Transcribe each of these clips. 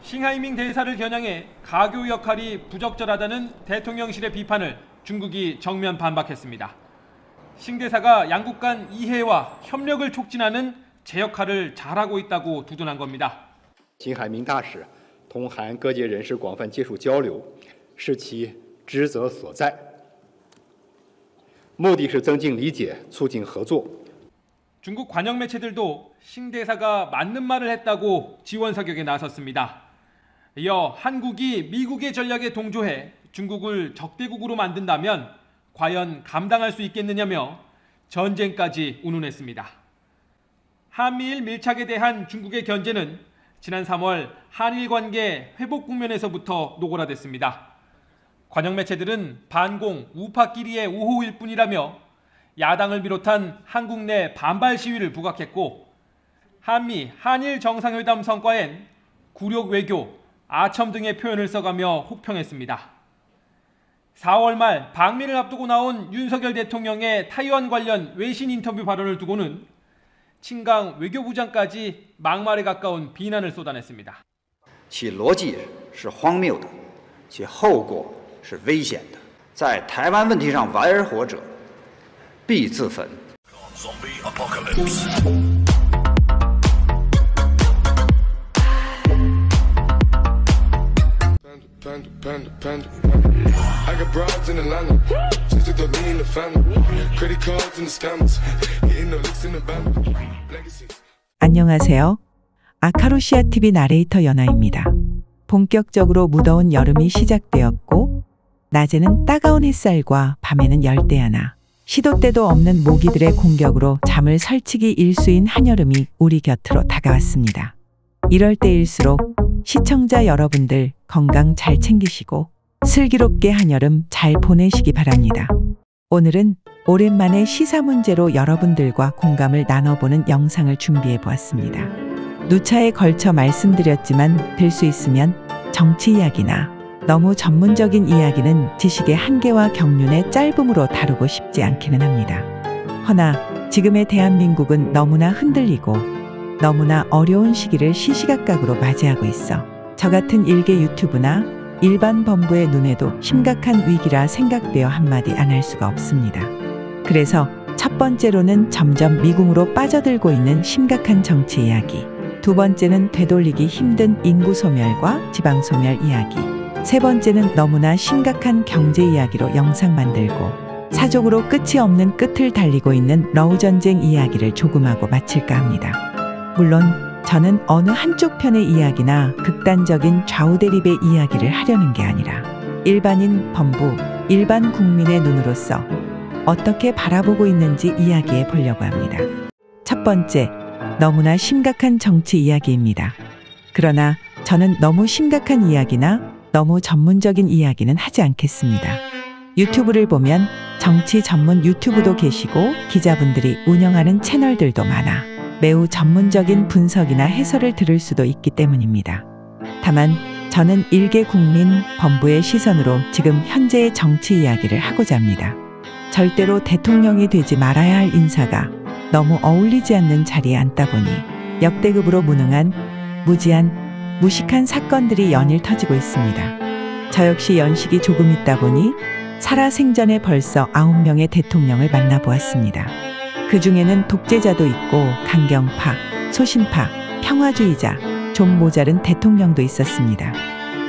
싱하이밍 대사를 겨냥해 가교 역할이 부적절하다는 대통령실의 비판을 중국이 정면 반박했습니다. 싱 대사가 양국 간 이해와 협력을 촉진하는 제 역할을 잘하고 있다고 두둔한 겁니다. 辛海明大使同韩各界人士广泛接触交流，是其职责所在。目的是增进理解，促进合作。 중국 관영 매체들도 싱 대사가 맞는 말을 했다고 지원 사격에 나섰습니다. 이어 한국이 미국의 전략에 동조해 중국을 적대국으로 만든다면 과연 감당할 수 있겠느냐며 전쟁까지 운운했습니다. 한미일 밀착에 대한 중국의 견제는 지난 3월 한일 관계 회복 국면에서부터 노골화됐습니다. 관영 매체들은 반공 우파끼리의 우호일 뿐이라며 야당을 비롯한 한국 내 반발 시위를 부각했고 한미, 한일 정상회담 성과엔 굴욕 외교, 아첨 등의 표현을 써가며 혹평했습니다. 4월 말 방미를 앞두고 나온 윤석열 대통령의 타이완 관련 외신 인터뷰 발언을 두고는 친강 외교부장까지 막말에 가까운 비난을 쏟아냈습니다. 其逻辑是荒谬的，其后果是危险的。在台湾问题上玩而活者，必自焚。 안녕하세요. 아카루시아 TV 나레이터 연아입니다. 본격적으로 무더운 여름이 시작되었고 낮에는 따가운 햇살과 밤에는 열대야나 시도 때도 없는 모기들의 공격으로 잠을 설치기 일수인 한여름이 우리 곁으로 다가왔습니다. 이럴 때일수록 시청자 여러분들 건강 잘 챙기시고 슬기롭게 한여름 잘 보내시기 바랍니다. 오늘은 오랜만에 시사 문제로 여러분들과 공감을 나눠보는 영상을 준비해 보았습니다. 누차에 걸쳐 말씀드렸지만 될 수 있으면 정치 이야기나 너무 전문적인 이야기는 지식의 한계와 경륜의 짧음으로 다루고 싶지 않기는 합니다. 허나 지금의 대한민국은 너무나 흔들리고 너무나 어려운 시기를 시시각각으로 맞이하고 있어 저 같은 일개 유튜브나 일반 범부의 눈에도 심각한 위기라 생각되어 한마디 안 할 수가 없습니다. 그래서 첫 번째로는 점점 미궁으로 빠져들고 있는 심각한 정치 이야기, 두 번째는 되돌리기 힘든 인구 소멸과 지방 소멸 이야기, 세 번째는 너무나 심각한 경제 이야기로 영상 만들고 사족으로 끝이 없는 끝을 달리고 있는 러우 전쟁 이야기를 조금하고 마칠까 합니다. 물론 저는 어느 한쪽 편의 이야기나 극단적인 좌우 대립의 이야기를 하려는 게 아니라 일반인, 범부, 일반 국민의 눈으로서 어떻게 바라보고 있는지 이야기해 보려고 합니다. 첫 번째, 너무나 심각한 정치 이야기입니다. 그러나 저는 너무 심각한 이야기나 너무 전문적인 이야기는 하지 않겠습니다. 유튜브를 보면 정치 전문 유튜브도 계시고 기자분들이 운영하는 채널들도 많아 매우 전문적인 분석이나 해설을 들을 수도 있기 때문입니다. 다만 저는 일개 국민 범부의 시선으로 지금 현재의 정치 이야기를 하고자 합니다. 절대로 대통령이 되지 말아야 할 인사가 너무 어울리지 않는 자리에 앉다 보니 역대급으로 무능한, 무지한, 무식한 사건들이 연일 터지고 있습니다. 저 역시 연식이 조금 있다 보니 살아생전에 벌써 9명의 대통령을 만나보았습니다. 그 중에는 독재자도 있고 강경파, 소신파, 평화주의자, 좀 모자른 대통령도 있었습니다.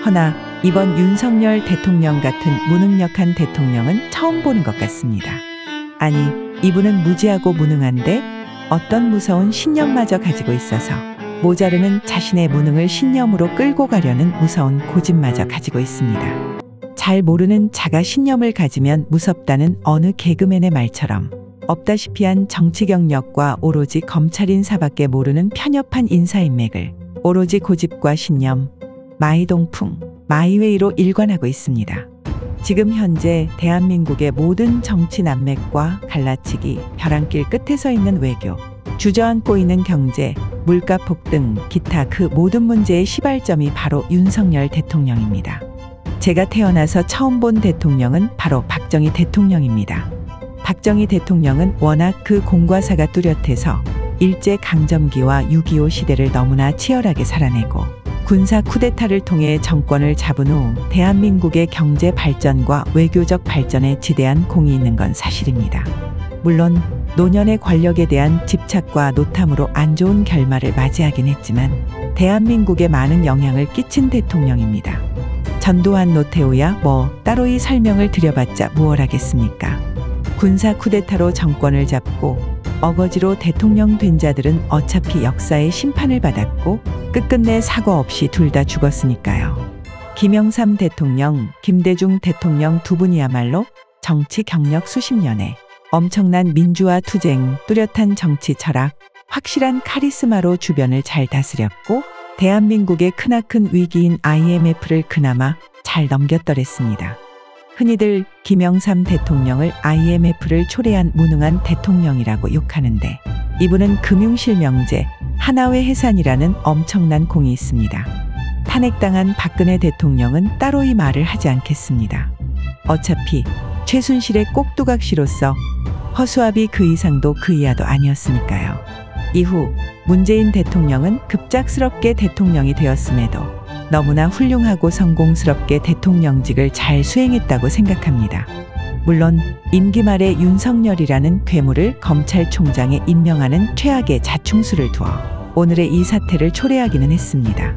허나 이번 윤석열 대통령 같은 무능력한 대통령은 처음 보는 것 같습니다. 아니, 이분은 무지하고 무능한데 어떤 무서운 신념마저 가지고 있어서 모자르는 자신의 무능을 신념으로 끌고 가려는 무서운 고집마저 가지고 있습니다. 잘 모르는 자가 신념을 가지면 무섭다는 어느 개그맨의 말처럼 없다시피 한 정치 경력과 오로지 검찰인사밖에 모르는 편협한 인사인맥을 오로지 고집과 신념, 마이동풍, 마이웨이로 일관하고 있습니다. 지금 현재 대한민국의 모든 정치 난맥과 갈라치기, 벼랑길 끝에 서 있는 외교, 주저앉고 있는 경제, 물가 폭등, 기타 그 모든 문제의 시발점이 바로 윤석열 대통령입니다. 제가 태어나서 처음 본 대통령은 바로 박정희 대통령입니다. 박정희 대통령은 워낙 그 공과사가 뚜렷해서 일제강점기와 6.25 시대를 너무나 치열하게 살아내고 군사 쿠데타를 통해 정권을 잡은 후 대한민국의 경제 발전과 외교적 발전에 지대한 공이 있는 건 사실입니다. 물론 노년의 권력에 대한 집착과 노탐으로 안 좋은 결말을 맞이하긴 했지만 대한민국에 많은 영향을 끼친 대통령입니다. 전두환 노태우야 뭐 따로이 설명을 드려봤자 무얼 하겠습니까? 군사 쿠데타로 정권을 잡고 어거지로 대통령 된 자들은 어차피 역사의 심판을 받았고 끝끝내 사과 없이 둘 다 죽었으니까요. 김영삼 대통령, 김대중 대통령 두 분이야말로 정치 경력 수십 년에 엄청난 민주화 투쟁, 뚜렷한 정치 철학, 확실한 카리스마로 주변을 잘 다스렸고 대한민국의 크나큰 위기인 IMF를 그나마 잘 넘겼더랬습니다. 흔히들 김영삼 대통령을 IMF를 초래한 무능한 대통령이라고 욕하는데 이분은 금융실명제, 하나회 해산이라는 엄청난 공이 있습니다. 탄핵당한 박근혜 대통령은 따로이 말을 하지 않겠습니다. 어차피 최순실의 꼭두각시로서 허수아비 그 이상도 그 이하도 아니었으니까요. 이후 문재인 대통령은 급작스럽게 대통령이 되었음에도 너무나 훌륭하고 성공스럽게 대통령직을 잘 수행했다고 생각합니다. 물론 임기 말에 윤석열이라는 괴물을 검찰총장에 임명하는 최악의 자충수를 두어 오늘의 이 사태를 초래하기는 했습니다.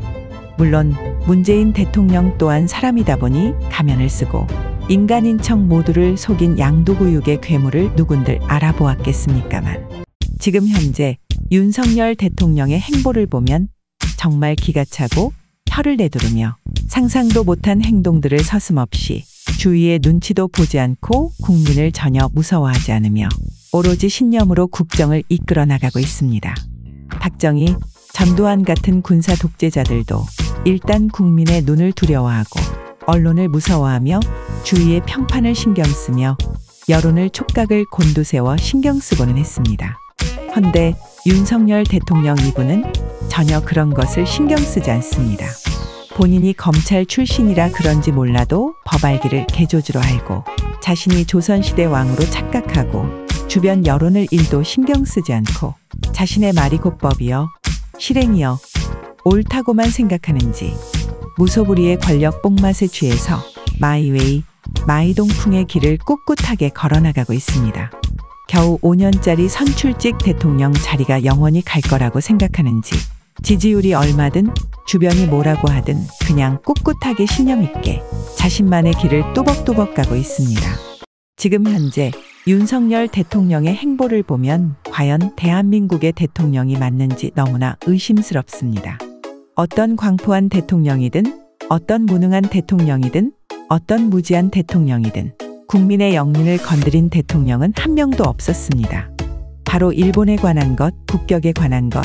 물론 문재인 대통령 또한 사람이다 보니 가면을 쓰고 인간인척 모두를 속인 양도구육의 괴물을 누군들 알아보았겠습니까만 지금 현재 윤석열 대통령의 행보를 보면 정말 기가 차고 혀를 내두르며 상상도 못한 행동들을 서슴없이 주위의 눈치도 보지 않고 국민을 전혀 무서워하지 않으며 오로지 신념으로 국정을 이끌어 나가고 있습니다. 박정희, 전두환 같은 군사 독재자들도 일단 국민의 눈을 두려워하고 언론을 무서워하며 주위의 평판을 신경 쓰며 여론을 촉각을 곤두세워 신경 쓰고는 했습니다. 헌데 윤석열 대통령 이분은 전혀 그런 것을 신경 쓰지 않습니다. 본인이 검찰 출신이라 그런지 몰라도 법알기를 개조주로 알고 자신이 조선시대 왕으로 착각하고 주변 여론을 일도 신경 쓰지 않고 자신의 말이 곧 법이여 실행이여 옳다고만 생각하는지 무소불위의 권력 뽕맛에 취해서 마이웨이, 마이동풍의 길을 꿋꿋하게 걸어나가고 있습니다. 겨우 5년짜리 선출직 대통령 자리가 영원히 갈 거라고 생각하는지 지지율이 얼마든 주변이 뭐라고 하든 그냥 꿋꿋하게 신념 있게 자신만의 길을 뚜벅뚜벅 가고 있습니다. 지금 현재 윤석열 대통령의 행보를 보면 과연 대한민국의 대통령이 맞는지 너무나 의심스럽습니다. 어떤 광포한 대통령이든 어떤 무능한 대통령이든 어떤 무지한 대통령이든 국민의 영린을 건드린 대통령은 한 명도 없었습니다. 바로 일본에 관한 것, 국격에 관한 것,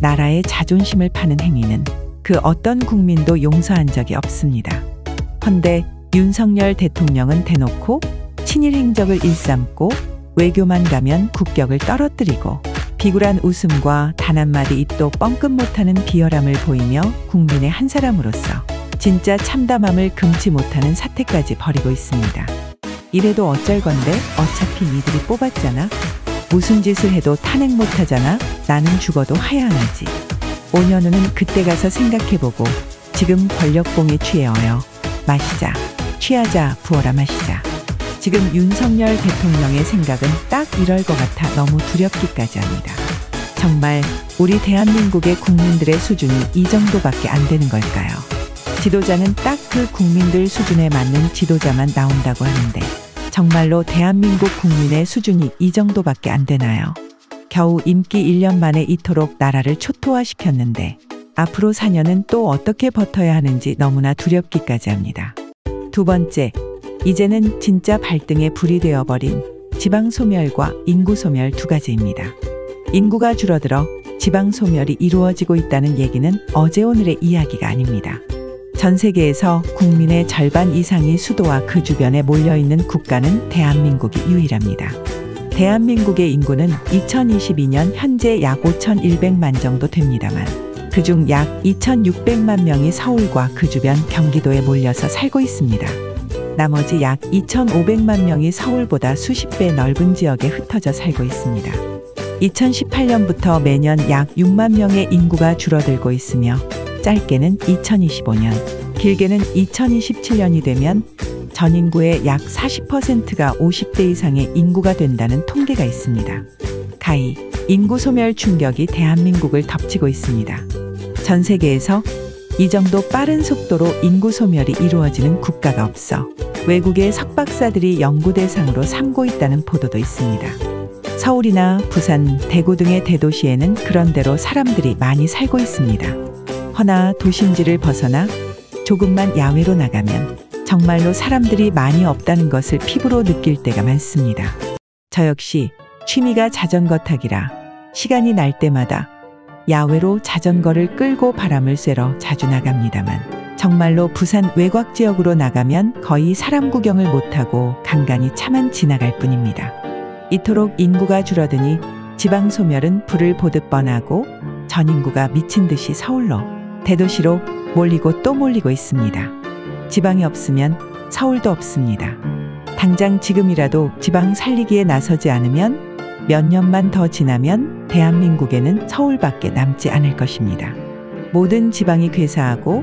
나라의 자존심을 파는 행위는 그 어떤 국민도 용서한 적이 없습니다. 헌데 윤석열 대통령은 대놓고 친일 행적을 일삼고 외교만 가면 국격을 떨어뜨리고 비굴한 웃음과 단 한마디 입도 뻥끗 못하는 비열함을 보이며 국민의 한 사람으로서 진짜 참담함을 금치 못하는 사태까지 벌이고 있습니다. 이래도 어쩔 건데 어차피 니들이 뽑았잖아. 무슨 짓을 해도 탄핵 못하잖아. 나는 죽어도 하야하지. 5년 후는 그때 가서 생각해보고 지금 권력봉에 취해어요. 마시자. 취하자. 부어라 마시자. 지금 윤석열 대통령의 생각은 딱 이럴 것 같아 너무 두렵기까지 합니다. 정말 우리 대한민국의 국민들의 수준이 이 정도밖에 안 되는 걸까요? 지도자는 딱 그 국민들 수준에 맞는 지도자만 나온다고 하는데 정말로 대한민국 국민의 수준이 이 정도밖에 안 되나요? 겨우 임기 1년 만에 이토록 나라를 초토화시켰는데 앞으로 4년은 또 어떻게 버텨야 하는지 너무나 두렵기까지 합니다. 두 번째, 이제는 진짜 발등에 불이 되어버린 지방소멸과 인구소멸 두 가지입니다. 인구가 줄어들어 지방소멸이 이루어지고 있다는 얘기는 어제 오늘의 이야기가 아닙니다. 전 세계에서 국민의 절반 이상이 수도와 그 주변에 몰려있는 국가는 대한민국이 유일합니다. 대한민국의 인구는 2022년 현재 약 5,100만 정도 됩니다만 그중 약 2,600만 명이 서울과 그 주변 경기도에 몰려서 살고 있습니다. 나머지 약 2,500만 명이 서울보다 수십 배 넓은 지역에 흩어져 살고 있습니다. 2018년부터 매년 약 6만 명의 인구가 줄어들고 있으며 짧게는 2025년, 길게는 2027년이 되면 전 인구의 약 40%가 50대 이상의 인구가 된다는 통계가 있습니다. 가히 인구 소멸 충격이 대한민국을 덮치고 있습니다. 전 세계에서 이 정도 빠른 속도로 인구 소멸이 이루어지는 국가가 없어 외국의 석박사들이 연구 대상으로 삼고 있다는 보도도 있습니다. 서울이나 부산, 대구 등의 대도시에는 그런대로 사람들이 많이 살고 있습니다. 허나 도심지를 벗어나 조금만 야외로 나가면 정말로 사람들이 많이 없다는 것을 피부로 느낄 때가 많습니다. 저 역시 취미가 자전거 타기라 시간이 날 때마다 야외로 자전거를 끌고 바람을 쐬러 자주 나갑니다만 정말로 부산 외곽 지역으로 나가면 거의 사람 구경을 못하고 간간히 차만 지나갈 뿐입니다. 이토록 인구가 줄어드니 지방 소멸은 불을 보듯 뻔하고 전 인구가 미친 듯이 서울로, 대도시로 몰리고 또 몰리고 있습니다. 지방이 없으면 서울도 없습니다. 당장 지금이라도 지방 살리기에 나서지 않으면 몇 년만 더 지나면 대한민국에는 서울밖에 남지 않을 것입니다. 모든 지방이 괴사하고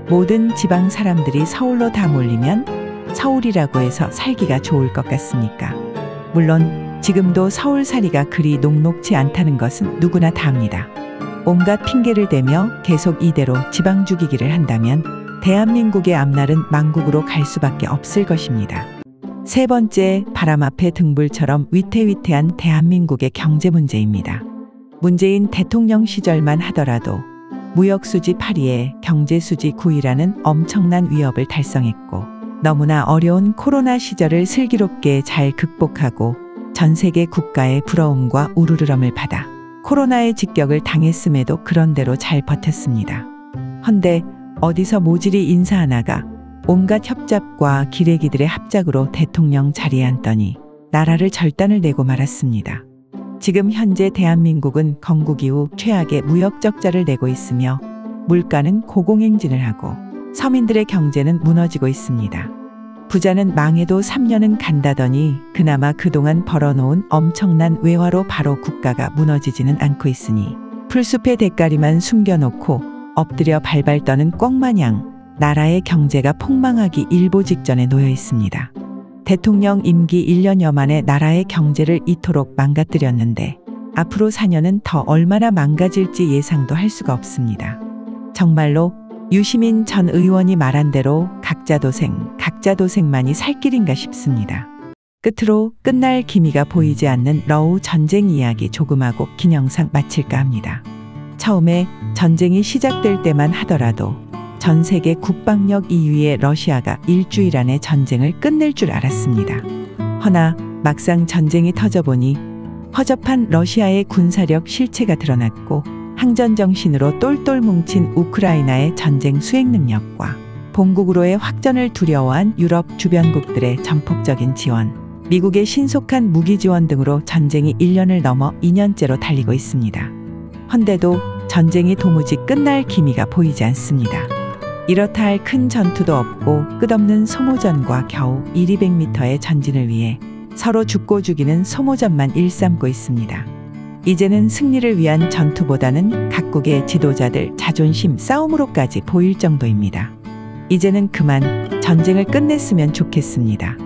모든 지방 사람들이 서울로 다 몰리면 서울이라고 해서 살기가 좋을 것 같습니까? 물론 지금도 서울살이가 그리 녹록지 않다는 것은 누구나 다 압니다. 온갖 핑계를 대며 계속 이대로 지방 죽이기를 한다면 대한민국의 앞날은 망국으로 갈 수밖에 없을 것입니다. 세 번째, 바람 앞에 등불처럼 위태위태한 대한민국의 경제 문제입니다. 문재인 대통령 시절만 하더라도 무역수지 8위에 경제수지 9위라는 엄청난 위협을 달성했고 너무나 어려운 코로나 시절을 슬기롭게 잘 극복하고 전 세계 국가의 부러움과 우르르럼을 받아 코로나의 직격을 당했음에도 그런대로 잘 버텼습니다. 헌데 어디서 모질이 인사 하나가 온갖 협잡과 기레기들의 합작으로 대통령 자리에 앉더니 나라를 절단을 내고 말았습니다. 지금 현재 대한민국은 건국 이후 최악의 무역 적자를 내고 있으며 물가는 고공행진을 하고 서민들의 경제는 무너지고 있습니다. 부자는 망해도 3년은 간다더니 그나마 그동안 벌어놓은 엄청난 외화로 바로 국가가 무너지지는 않고 있으니 풀숲의 대가리만 숨겨놓고 엎드려 발발 떠는 꿩마냥 나라의 경제가 폭망하기 일보 직전에 놓여 있습니다. 대통령 임기 1년여 만에 나라의 경제를 이토록 망가뜨렸는데 앞으로 4년은 더 얼마나 망가질지 예상도 할 수가 없습니다. 정말로 유시민 전 의원이 말한 대로 각자 도생만이 살 길인가 싶습니다. 끝으로 끝날 기미가 보이지 않는 러우 전쟁 이야기 조금 하고 긴 영상 마칠까 합니다. 처음에 전쟁이 시작될 때만 하더라도 전 세계 국방력 2위의 러시아가 일주일 안에 전쟁을 끝낼 줄 알았습니다. 허나 막상 전쟁이 터져보니 허접한 러시아의 군사력 실체가 드러났고 항전 정신으로 똘똘 뭉친 우크라이나의 전쟁 수행 능력과 본국으로의 확전을 두려워한 유럽 주변국들의 전폭적인 지원, 미국의 신속한 무기 지원 등으로 전쟁이 1년을 넘어 2년째로 달리고 있습니다. 헌데도 전쟁이 도무지 끝날 기미가 보이지 않습니다. 이렇다 할 큰 전투도 없고 끝없는 소모전과 겨우 1,200m의 전진을 위해 서로 죽고 죽이는 소모전만 일삼고 있습니다. 이제는 승리를 위한 전투보다는 각국의 지도자들 자존심 싸움으로까지 보일 정도입니다. 이제는 그만 전쟁을 끝냈으면 좋겠습니다.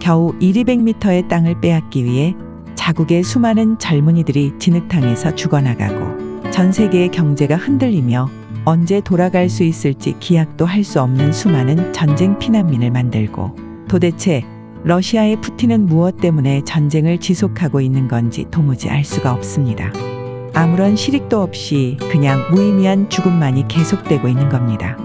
겨우 1,200m의 땅을 빼앗기 위해 자국의 수많은 젊은이들이 진흙탕에서 죽어나가고 전 세계의 경제가 흔들리며 언제 돌아갈 수 있을지 기약도 할 수 없는 수많은 전쟁 피난민을 만들고 도대체 러시아의 푸틴은 무엇 때문에 전쟁을 지속하고 있는 건지 도무지 알 수가 없습니다. 아무런 실익도 없이 그냥 무의미한 죽음만이 계속되고 있는 겁니다.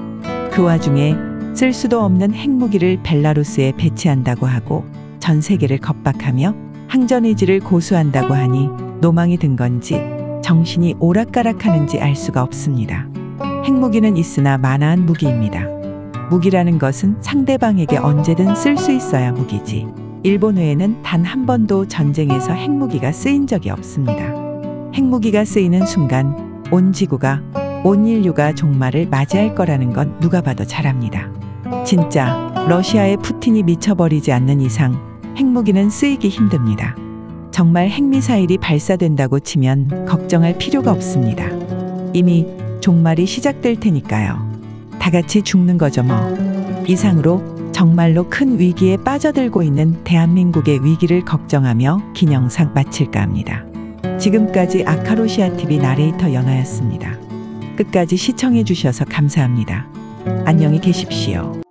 그 와중에 쓸 수도 없는 핵무기를 벨라루스에 배치한다고 하고 전 세계를 겁박하며 항전 의지를 고수한다고 하니 노망이 든 건지 정신이 오락가락하는지 알 수가 없습니다. 핵무기는 있으나 마나한 무기입니다. 무기라는 것은 상대방에게 언제든 쓸 수 있어야 무기지. 일본 외에는 단 한 번도 전쟁에서 핵무기가 쓰인 적이 없습니다. 핵무기가 쓰이는 순간 온 지구가, 온 인류가 종말을 맞이할 거라는 건 누가 봐도 잘 압니다. 진짜 러시아의 푸틴이 미쳐버리지 않는 이상 핵무기는 쓰이기 힘듭니다. 정말 핵미사일이 발사된다고 치면 걱정할 필요가 없습니다. 이미 종말이 시작될 테니까요. 다 같이 죽는 거죠 뭐. 이상으로 정말로 큰 위기에 빠져들고 있는 대한민국의 위기를 걱정하며 긴 영상 마칠까 합니다. 지금까지 아카로시아TV 나레이터 연아였습니다. 끝까지 시청해 주셔서 감사합니다. 안녕히 계십시오.